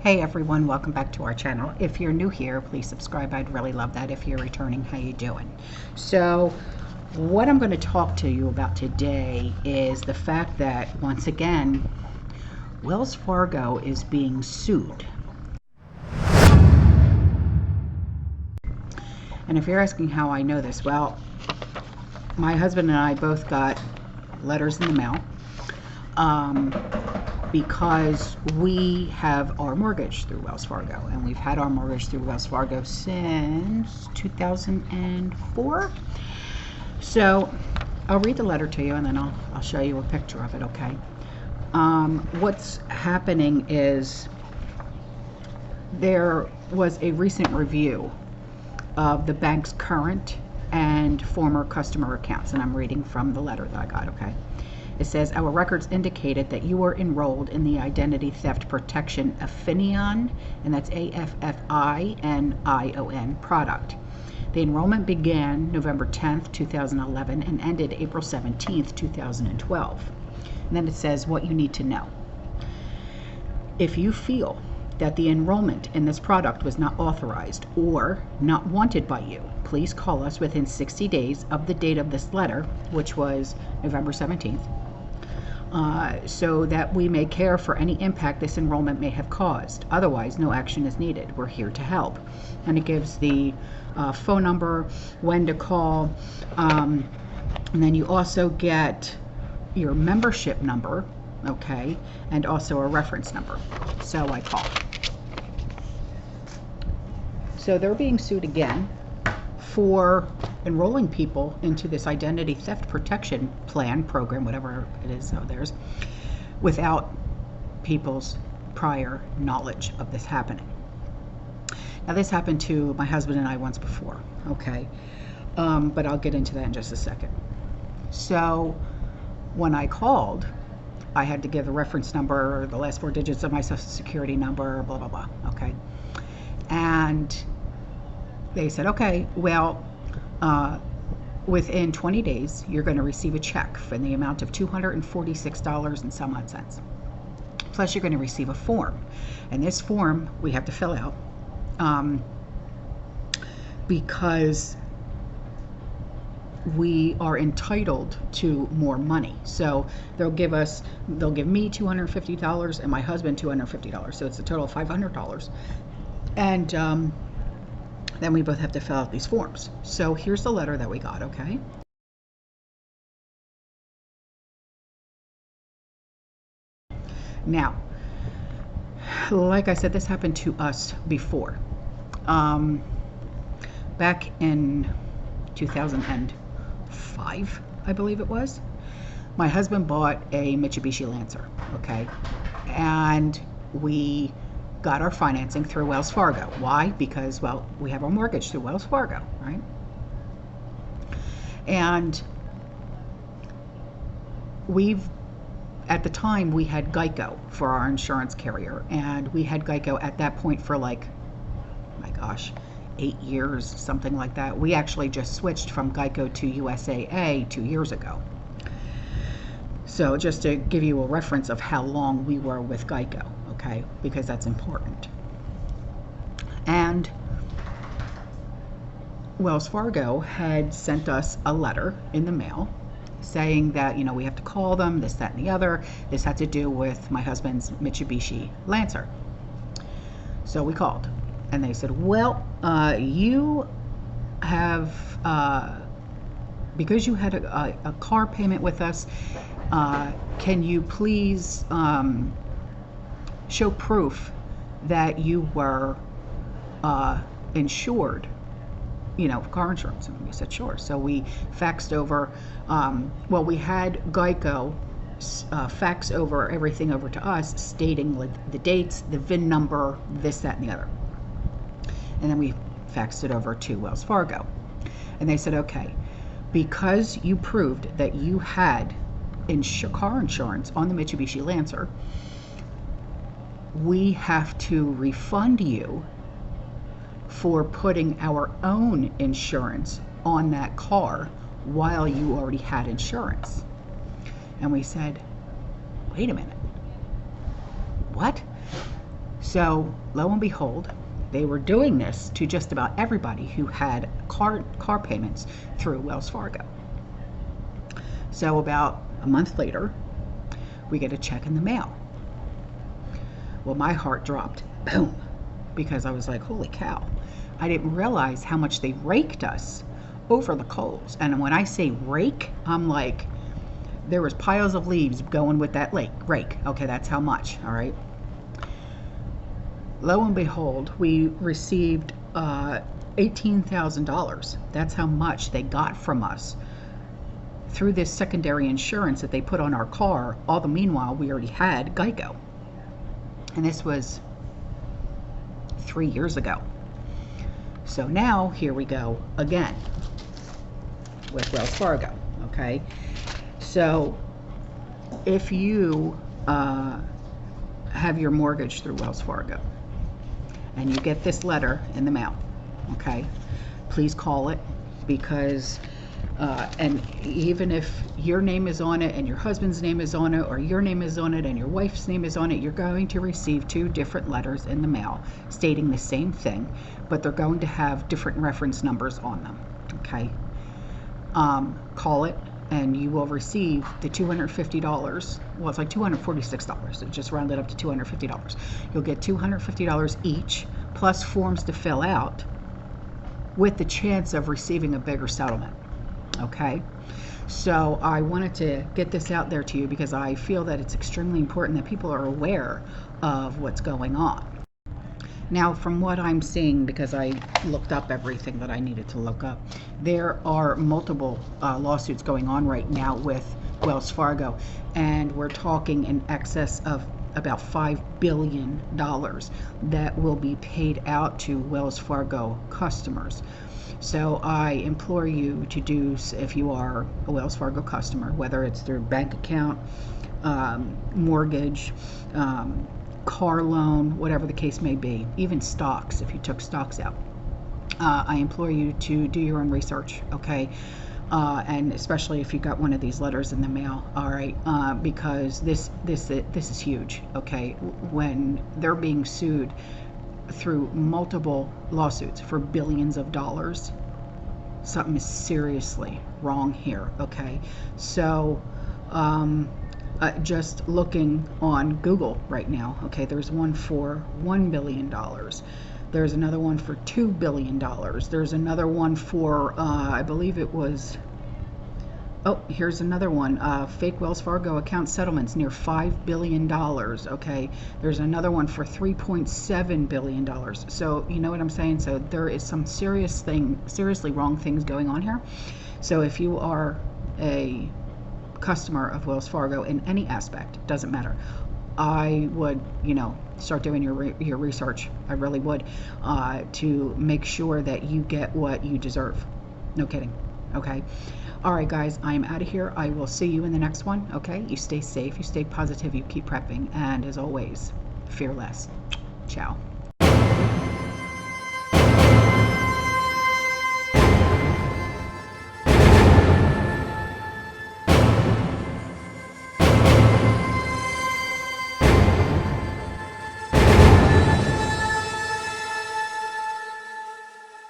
Hey everyone, welcome back to our channel. If you're new here, please subscribe. I'd really love that. If you're returning, how you doing? So what I'm going to talk to you about today is the fact that once again Wells Fargo is being sued. And if you're asking how I know this, well, my husband and I both got letters in the mail because we have our mortgage through Wells Fargo, and we've had our mortgage through Wells Fargo since 2004. So I'll read the letter to you, and then I'll show you a picture of it, okay? What's happening is there was a recent review of the bank's current and former customer accounts, and I'm reading from the letter that I got, okay? It says, our records indicated that you were enrolled in the Identity Theft Protection Affinion, and that's AFFINION product. The enrollment began November 10th, 2011 and ended April 17th, 2012. And then it says what you need to know. If you feel that the enrollment in this product was not authorized or not wanted by you, please call us within 60 days of the date of this letter, which was November 17th, so that we may care for any impact this enrollment may have caused. Otherwise, no action is needed. We're here to help. And it gives the phone number, when to call, and then you also get your membership number, okay, and also a reference number. So I call. So they're being sued again for enrolling people into this identity theft protection plan, program, whatever it is of theirs, without people's prior knowledge of this happening. Now this happened to my husband and I once before, okay, but I'll get into that in just a second. So when I called, I had to give the reference number, the last 4 digits of my social security number, blah, blah, blah, okay? And they said, okay, well, within 20 days, you're going to receive a check for the amount of $246 and some odd cents. Plus, you're going to receive a form. And this form we have to fill out because we are entitled to more money. So they'll give me $250 and my husband $250. So it's a total of $500. And then we both have to fill out these forms. So here's the letter that we got, okay? Now, like I said, this happened to us before. Back in 2005, I believe it was, my husband bought a Mitsubishi Lancer, okay? And we got our financing through Wells Fargo. Why? Because, well, we have our mortgage through Wells Fargo, right? And at the time, we had Geico for our insurance carrier, and we had Geico at that point for like, my gosh, 8 years, something like that. We actually just switched from Geico to USAA 2 years ago. So just to give you a reference of how long we were with Geico, okay, because that's important. And Wells Fargo had sent us a letter in the mail saying that, you know, we have to call them, this, that, and the other. This had to do with my husband's Mitsubishi Lancer. So we called, and they said, well, you have, because you had a car payment with us, can you please show proof that you were insured, you know, car insurance? And we said, sure. So we faxed over, well, we had Geico fax over everything over to us, stating like the dates, the VIN number, this, that, and the other. And then we faxed it over to Wells Fargo. And they said, okay, because you proved that you had car insurance on the Mitsubishi Lancer, we have to refund you for putting our own insurance on that car while you already had insurance. And we said, wait a minute, what? So lo and behold, they were doing this to just about everybody who had car payments through Wells Fargo. So about a month later, we get a check in the mail. Well, my heart dropped, boom, because I was like, holy cow. I didn't realize how much they raked us over the coals. And when I say rake, I'm like, there was piles of leaves going with that rake. Okay, that's how much, all right? Lo and behold, we received $18,000. That's how much they got from us through this secondary insurance that they put on our car. All the meanwhile, we already had Geico. And this was 3 years ago. So now here we go again with Wells Fargo, okay? So if you have your mortgage through Wells Fargo and you get this letter in the mail, okay, please call it, because and even if your name is on it and your husband's name is on it, or your name is on it and your wife's name is on it, you're going to receive 2 different letters in the mail stating the same thing, but they're going to have different reference numbers on them, okay? Call it and you will receive the $250. Well, it's like $246. So just round it up to $250. You'll get $250 each, plus forms to fill out, with the chance of receiving a bigger settlement. Okay, so I wanted to get this out there to you because I feel that it's extremely important that people are aware of what's going on. Now, from what I'm seeing, because I looked up everything that I needed to look up, there are multiple lawsuits going on right now with Wells Fargo, and we're talking in excess of about $5 billion that will be paid out to Wells Fargo customers. So I implore you to do, if you are a Wells Fargo customer, whether it's through bank account, mortgage, car loan, whatever the case may be, even stocks, if you took stocks out, I implore you to do your own research, okay? And especially if you got one of these letters in the mail, all right, because this is huge, okay? When they're being sued through multiple lawsuits for billions of dollars, something is seriously wrong here, okay? So just looking on Google right now, okay, there's one for $1 billion. There's another one for $2 billion. There's another one for, I believe it was, oh, here's another one, fake Wells Fargo account settlements near $5 billion, okay? There's another one for $3.7 billion. So, you know what I'm saying? So there is some seriously wrong things going on here. So if you are a customer of Wells Fargo in any aspect, doesn't matter, I would, start doing your research. I really would, to make sure that you get what you deserve. No kidding. Okay. All right, guys, I am out of here. I will see you in the next one. Okay. You stay safe. You stay positive. You keep prepping. And as always, fear less. Ciao.